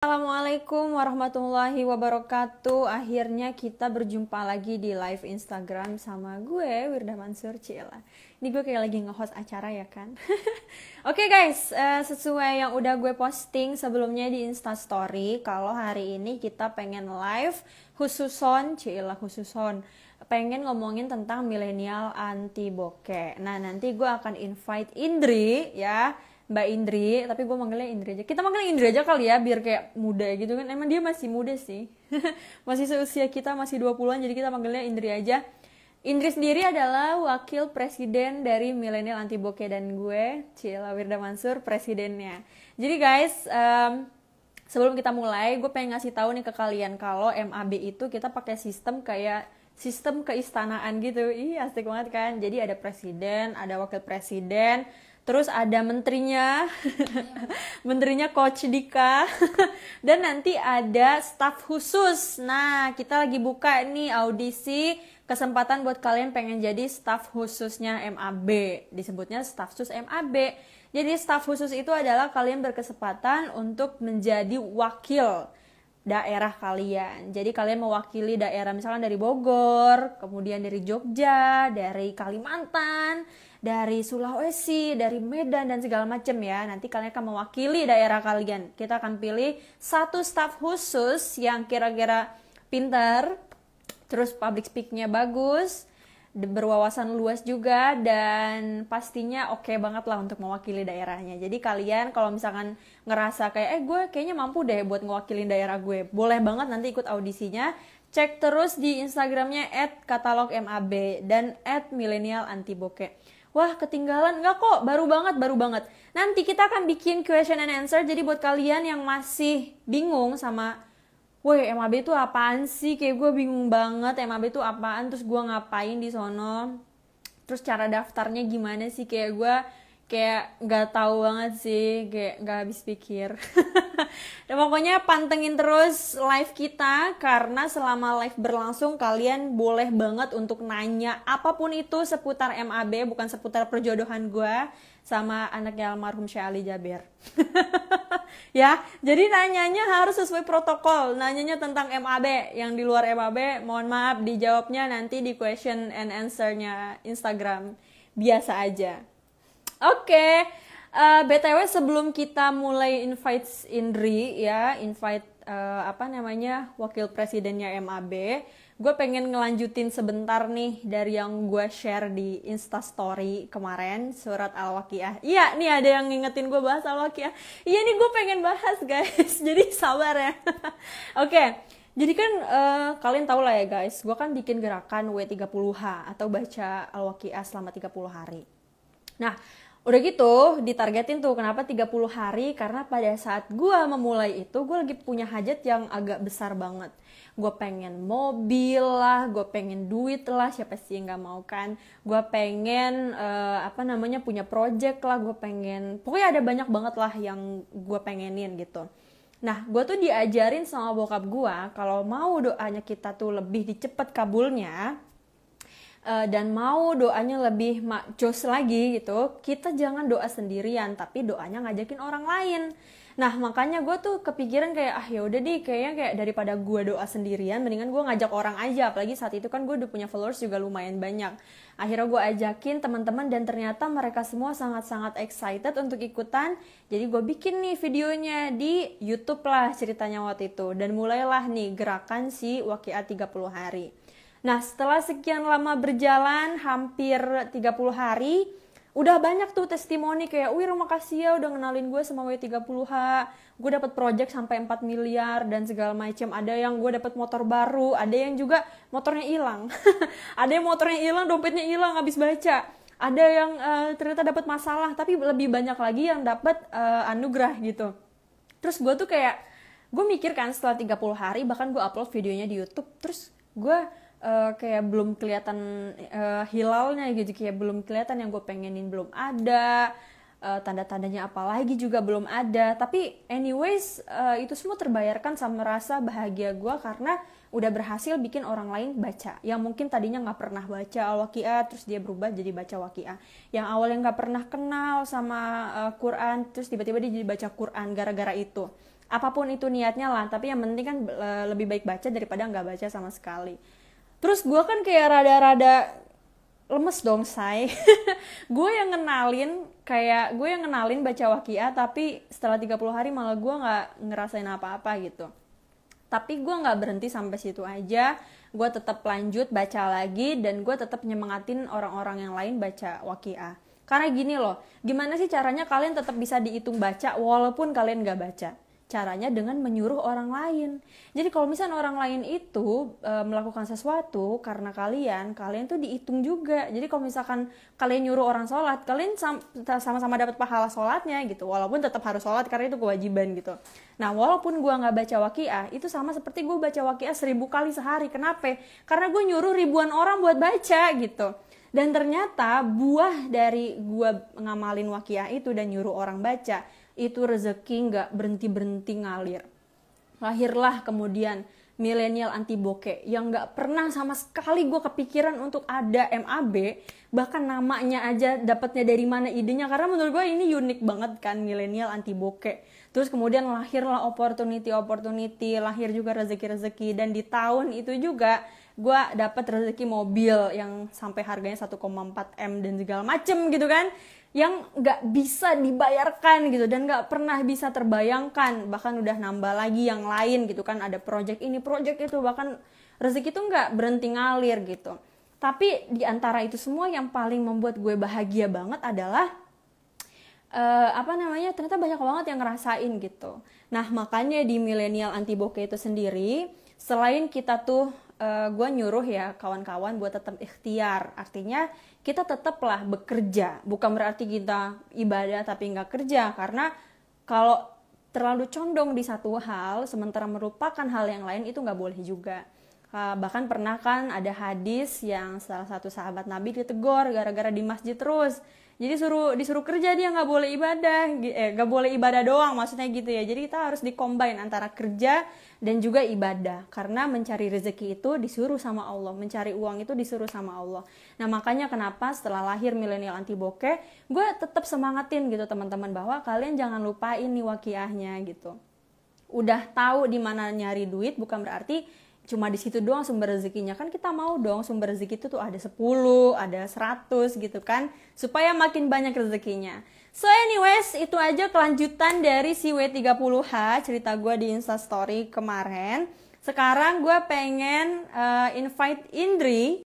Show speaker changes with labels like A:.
A: Assalamualaikum warahmatullahi wabarakatuh. Akhirnya kita berjumpa lagi di live Instagram sama gue, Wirdah Mansur Cila. Ini gue kayak lagi nge-host acara ya kan. Oke guys, sesuai yang udah gue posting sebelumnya di Instastory, kalau hari ini kita pengen live khususon, pengen ngomongin tentang milenial anti bokeh. Nah nanti gue akan invite Indri ya, Mbak Indri, tapi gue manggilnya Indri aja. Kita manggilnya Indri aja kali ya, biar kayak muda gitu kan. Emang dia masih muda sih. Masih seusia kita, masih 20-an, jadi kita manggilnya Indri aja. Indri sendiri adalah wakil presiden dari Milenial Anti Bokeh dan gue, Cila Wirdah Mansur, presidennya. Jadi guys, sebelum kita mulai, gue pengen ngasih tahu nih ke kalian kalau MAB itu kita pakai sistem kayak sistem keistanaan gitu. Ih, asik banget kan. Jadi ada presiden, ada wakil presiden, terus ada menterinya, menterinya Coach Dika, dan nanti ada staf khusus. Nah, kita lagi buka nih audisi kesempatan buat kalian pengen jadi staf khususnya MAB. Disebutnya staf khusus MAB. Jadi staf khusus itu adalah kalian berkesempatan untuk menjadi wakil daerah kalian. Jadi kalian mewakili daerah misalkan dari Bogor, kemudian dari Jogja, dari Kalimantan, dari Sulawesi, dari Medan dan segala macam ya. Nanti kalian akan mewakili daerah kalian. Kita akan pilih satu staf khusus yang kira-kira pintar, terus public speak-nya bagus, berwawasan luas juga, dan pastinya oke banget lah untuk mewakili daerahnya. Jadi kalian kalau misalkan ngerasa kayak gue kayaknya mampu deh buat ngewakilin daerah gue, boleh banget nanti ikut audisinya. Cek terus di Instagramnya @katalogmab dan @milenialantiboke. Wah ketinggalan, enggak kok, baru banget. Nanti kita akan bikin question and answer, jadi buat kalian yang masih bingung sama weh MAB itu apaan sih, kayak gue bingung banget MAB itu apaan, terus gue ngapain di sono, terus cara daftarnya gimana sih, kayak gue kayak nggak tahu banget sih, kayak nggak habis pikir. Dan pokoknya pantengin terus live kita, karena selama live berlangsung kalian boleh banget untuk nanya apapun itu seputar MAB, bukan seputar perjodohan gue sama anaknya almarhum Syekh Ali Jaber. Ya, jadi nanyanya harus sesuai protokol. Nanyanya tentang MAB, yang di luar MAB mohon maaf, dijawabnya nanti di question and answer-nya Instagram biasa aja. Oke, BTW sebelum kita mulai invite Indri ya, invite wakil presidennya MAB, gue pengen ngelanjutin sebentar nih dari yang gue share di Instastory kemarin, surat Al-Waqiah. Iya, nih ada yang ngingetin gue bahas Al-Waqiah. Iya nih gue pengen bahas guys, jadi sabar ya. Oke, jadi kan kalian tau lah ya guys, gue kan bikin gerakan W30H atau baca Al-Waqiah selama 30 hari. Nah, udah gitu ditargetin tuh, kenapa 30 hari? Karena pada saat gue memulai itu, gue lagi punya hajat yang agak besar banget. Gue pengen mobil lah, gue pengen duit lah, siapa sih yang gak mau kan? Gue pengen punya project lah, gue pengen, pokoknya ada banyak banget lah yang gue pengenin gitu. Nah, gue tuh diajarin sama bokap gue, kalau mau doanya kita tuh lebih dicepet kabulnya, dan mau doanya lebih jos lagi gitu, kita jangan doa sendirian, tapi doanya ngajakin orang lain. Nah makanya gue tuh kepikiran kayak yaudah deh, kayaknya kayak daripada gue doa sendirian, mendingan gue ngajak orang aja. Apalagi saat itu kan gue udah punya followers juga lumayan banyak. Akhirnya gue ajakin teman-teman dan ternyata mereka semua sangat-sangat excited untuk ikutan. Jadi gue bikin nih videonya di YouTube lah ceritanya waktu itu, dan mulailah nih gerakan si Waqiah 30 hari. Nah setelah sekian lama berjalan, hampir 30 hari, udah banyak tuh testimoni kayak, wih makasih ya udah ngenalin gue sama W30H, gue dapet project sampai 4 miliar dan segala macam. Ada yang gue dapet motor baru, ada yang juga motornya hilang. Ada yang motornya hilang, dompetnya hilang habis baca. Ada yang ternyata dapat masalah, tapi lebih banyak lagi yang dapat anugerah gitu. Terus gue tuh kayak, gue mikir kan setelah 30 hari, bahkan gue upload videonya di YouTube, terus gue kayak belum kelihatan hilalnya gitu, kayak belum kelihatan yang gue pengenin belum ada, tanda-tandanya apalagi juga belum ada. Tapi anyways, itu semua terbayarkan sama rasa bahagia gue karena udah berhasil bikin orang lain baca, yang mungkin tadinya nggak pernah baca Al-Waqiah terus dia berubah jadi baca Waqiah, yang awalnya nggak pernah kenal sama Quran terus tiba-tiba dia jadi baca Quran gara-gara itu. apapun itu niatnya lah, tapi yang penting kan lebih baik baca daripada nggak baca sama sekali. Terus gue kan kayak rada-rada lemes dong, say. gue yang ngenalin baca waqiah, tapi setelah 30 hari malah gue nggak ngerasain apa-apa gitu. Tapi gue nggak berhenti sampai situ aja, gue tetap lanjut baca lagi, dan gue tetap nyemangatin orang-orang yang lain baca waqiah. Karena gini loh, gimana sih caranya kalian tetap bisa dihitung baca walaupun kalian nggak baca? Caranya dengan menyuruh orang lain. Jadi kalau misalnya orang lain itu melakukan sesuatu karena kalian tuh dihitung juga. Jadi kalau misalkan kalian nyuruh orang sholat, kalian sama-sama dapat pahala sholatnya gitu. Walaupun tetap harus sholat karena itu kewajiban gitu. Nah, walaupun gue nggak baca waqiah, itu sama seperti gue baca waqiah 1000 kali sehari. Kenapa? Karena gue nyuruh ribuan orang buat baca gitu. Dan ternyata buah dari gue ngamalin waqiah itu dan nyuruh orang baca, itu rezeki nggak berhenti ngalir. Lahirlah kemudian milenial anti bokeh yang nggak pernah sama sekali gue kepikiran untuk ada MAB, bahkan namanya aja dapatnya dari mana idenya, karena menurut gue ini unik banget kan, milenial anti bokeh. Terus kemudian lahirlah opportunity, lahir juga rezeki, dan di tahun itu juga gue dapat rezeki mobil yang sampai harganya 1,4 M dan segala macem gitu kan, yang nggak bisa dibayarkan gitu dan nggak pernah bisa terbayangkan. Bahkan udah nambah lagi yang lain gitu kan, ada project ini project itu, bahkan rezeki itu nggak berhenti ngalir gitu. Tapi di antara itu semua yang paling membuat gue bahagia banget adalah ternyata banyak banget yang ngerasain gitu. Nah, makanya di milenial anti bokeh itu sendiri, selain kita tuh gue nyuruh ya kawan-kawan buat tetap ikhtiar, artinya kita tetaplah bekerja, bukan berarti kita ibadah tapi nggak kerja, karena kalau terlalu condong di satu hal sementara melupakan hal yang lain itu nggak boleh juga. Bahkan pernah kan ada hadis yang salah satu sahabat Nabi ditegur gara-gara di masjid terus. Jadi disuruh kerja, dia nggak boleh ibadah, nggak boleh ibadah doang maksudnya gitu ya. Jadi kita harus dicombine antara kerja dan juga ibadah, karena mencari rezeki itu disuruh sama Allah, mencari uang itu disuruh sama Allah. Nah, makanya kenapa setelah lahir milenial anti bokeh, gue tetap semangatin gitu teman-teman, bahwa kalian jangan lupain nih waqiahnya gitu. Udah tahu di mana nyari duit bukan berarti cuma di situ doang sumber rezekinya, kan kita mau dong sumber rezeki itu tuh ada 10, ada 100 gitu kan, supaya makin banyak rezekinya. So anyways, itu aja kelanjutan dari si W30H, cerita gue di Instastory kemarin. Sekarang gue pengen invite Indri